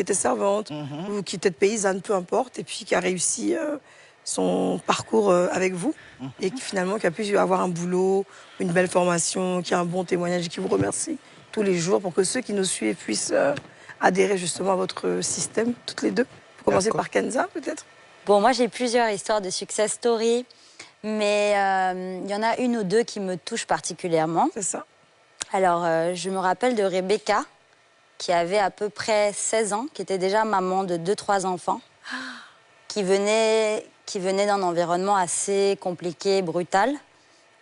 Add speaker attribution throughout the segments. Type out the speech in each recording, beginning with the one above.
Speaker 1: était servante, ou qui était paysanne, peu importe, et puis qui a réussi son parcours avec vous, et qui finalement qui a pu avoir un boulot, une belle formation, qui a un bon témoignage et qui vous remercie tous les jours pour que ceux qui nous suivent puissent adhérer justement à votre système, toutes les deux. Pour commencer par Kenza, peut-être.
Speaker 2: Bon, moi j'ai plusieurs histoires de success story, mais il y en a une ou deux qui me touchent particulièrement.
Speaker 1: C'est ça.
Speaker 2: Alors, je me rappelle de Rebecca, qui avait à peu près 16 ans, qui était déjà maman de 2-3 enfants, qui venait d'un environnement assez compliqué, brutal.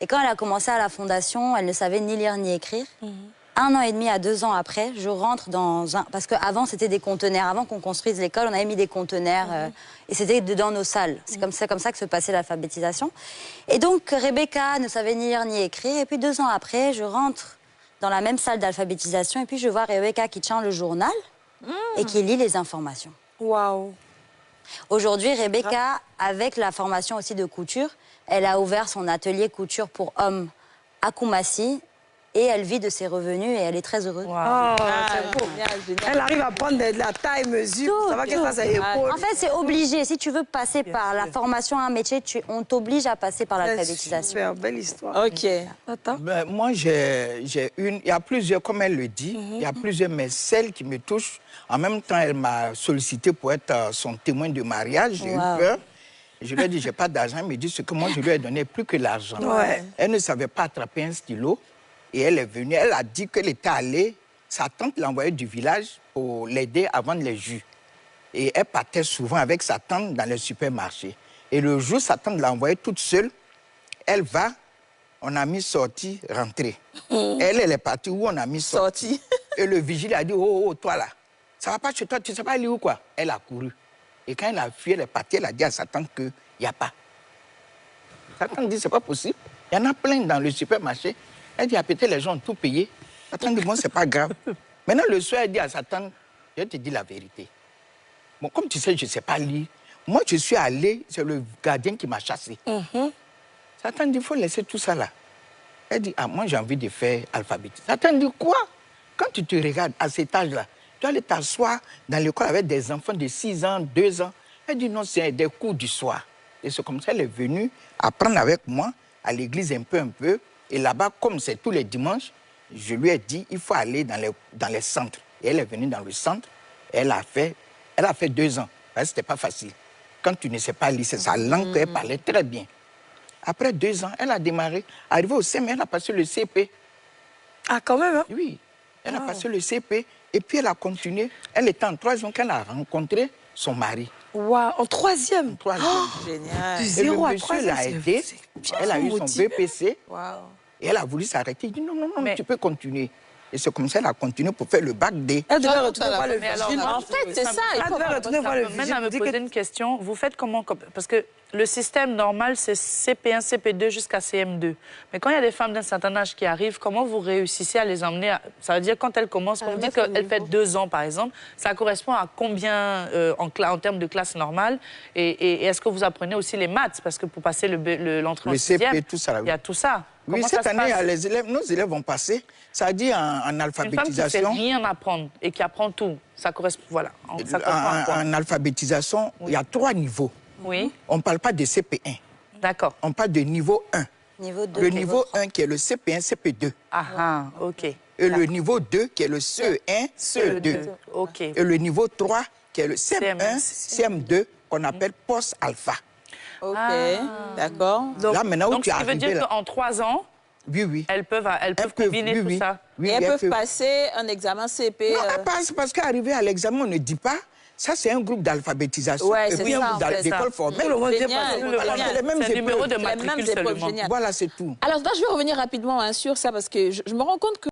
Speaker 2: Et quand elle a commencé à la fondation, elle ne savait ni lire ni écrire. 1 an et demi à 2 ans après, je rentre dans un... Parce qu'avant, c'était des conteneurs. Avant qu'on construise l'école, on avait mis des conteneurs et c'était dans nos salles. C'est comme ça que se passait l'alphabétisation. Et donc, Rebecca ne savait ni lire ni écrire. Et puis 2 ans après, je rentre dans la même salle d'alphabétisation et puis je vois Rebecca qui tient le journal et qui lit les informations.
Speaker 1: Waouh.
Speaker 2: Aujourd'hui, Rebecca, avec la formation aussi de couture, elle a ouvert son atelier couture pour hommes à Koumassi. Et elle vit de ses revenus et elle est très heureuse.
Speaker 1: Wow. Oh, c'est beau. Elle arrive à prendre de la taille, mesure, ça va qu'elle fasse à l'épaule.
Speaker 2: En fait, c'est obligé. Si tu veux passer par la formation à un métier, on t'oblige à passer par l'alphabétisation.
Speaker 1: Super, belle histoire.
Speaker 3: Ok.
Speaker 4: Ben, moi, j'ai une... Il y a plusieurs, comme elle le dit, il y a plusieurs, mais celle qui me touche, en même temps, elle m'a sollicité pour être son témoin de mariage. J'ai eu peur. Je lui ai dit, j'ai pas d'argent. Elle me dit, ce que moi, je lui ai donné, plus que l'argent.
Speaker 1: Ouais.
Speaker 4: Elle ne savait pas attraper un stylo. Et elle est venue, elle a dit qu'elle était allée, sa tante l'envoyait du village pour l'aider à vendre les jus. Et elle partait souvent avec sa tante dans le supermarché. Et le jour, sa tante l'a envoyée toute seule. Elle va, on a mis sortie, rentrée. Elle est partie où on a mis sortie. Et le vigile a dit, oh, toi là, ça va pas chez toi, tu sais pas aller où quoi? Elle a couru. Et quand elle a fui, elle est partie, elle a dit à sa tante qu'il n'y a pas. Sa tante dit, c'est pas possible. Il y en a plein dans le supermarché. Elle dit, peut-être les gens ont tout payé. La tante dit, bon, c'est pas grave. Maintenant, le soir, elle dit à sa tante, je te dis la vérité. Bon, comme tu sais, je ne sais pas lire. Moi, je suis allé, c'est le gardien qui m'a chassé. Sa tante dit, il faut laisser tout ça là. Elle dit, moi, j'ai envie de faire alphabétisme. Sa tante dit, quoi? Quand tu te regardes à cet âge-là, tu vas aller t'asseoir dans l'école avec des enfants de 6 ans, 2 ans. Elle dit, non, c'est des cours du soir. Et c'est comme ça qu'elle est venue apprendre avec moi à l'église un peu. Et là-bas, comme c'est tous les dimanches, je lui ai dit, il faut aller dans les centres. Et elle est venue dans le centre, et elle a fait 2 ans. Ce n'était pas facile. Quand tu ne sais pas lire, c'est sa langue qu'elle parlait très bien. Après 2 ans, elle a démarré. Arrivée au CM, elle a passé le CP.
Speaker 1: Ah, quand même, hein?
Speaker 4: Oui, elle a passé le CP. Et puis elle a continué. Elle était en 3e quand elle a rencontré son mari.
Speaker 1: Waouh, en 3e?
Speaker 3: Génial.
Speaker 1: Du
Speaker 4: Et
Speaker 1: 0 à
Speaker 4: le
Speaker 1: 3e,
Speaker 4: monsieur l'a aidée. Elle a eu son BPC. Et elle a voulu s'arrêter. Il dit non, tu peux continuer. Et c'est comme ça qu'elle a continué pour faire le bac D.
Speaker 1: Elle devait retourner voir le
Speaker 3: vigile. En fait, c'est ça.
Speaker 1: Elle devait retourner voir le vigile.
Speaker 5: Maintenant, me poser une question. Vous faites comment? Parce que le système normal, c'est CP1, CP2 jusqu'à CM2. Mais quand il y a des femmes d'un certain âge qui arrivent, comment vous réussissez à les emmener Ça veut dire quand elles commencent, quand vous dites qu'elles fait 2 ans, par exemple, ça correspond à combien en termes de classe normale? Et est-ce que vous apprenez aussi les maths? Parce que pour passer l'entrée en 6e,
Speaker 4: CP, tout ça,
Speaker 5: il y a tout ça.
Speaker 4: Oui, cette année, nos élèves vont passer. Ça dit en alphabétisation.
Speaker 5: Une femme qui ne sait rien apprendre et qui apprend tout, ça correspond, voilà. Ça correspond à quoi?
Speaker 4: En alphabétisation, il y a 3 niveaux.
Speaker 5: Oui.
Speaker 4: On ne parle pas de CP1.
Speaker 5: D'accord.
Speaker 4: On parle de niveau 1.
Speaker 2: Niveau 2,
Speaker 4: le niveau 1 qui est le CP1, CP2.
Speaker 5: Ah, ok.
Speaker 4: Et le niveau 2 qui est le CE1, CE2.
Speaker 5: Ok.
Speaker 4: Et le niveau 3 qui est le CM1, CM2 qu'on appelle post-alpha.
Speaker 3: Ok, d'accord.
Speaker 4: Là, maintenant,
Speaker 5: Donc, ça veut dire qu'en 3 ans,
Speaker 4: oui.
Speaker 5: elles peuvent combiner tout ça.
Speaker 3: Et elles peuvent passer un examen CP.
Speaker 4: Non, elles passent parce qu'arriver à l'examen, on ne dit pas. Ça, c'est un groupe d'alphabétisation.
Speaker 3: Ouais,
Speaker 4: et puis un groupe d'école formelle.
Speaker 3: C'est
Speaker 4: les mêmes
Speaker 5: numéro de
Speaker 4: épreuves.
Speaker 5: matricule seulement.
Speaker 4: Voilà, c'est tout.
Speaker 3: Alors, là, je vais revenir rapidement sur ça parce que je me rends compte que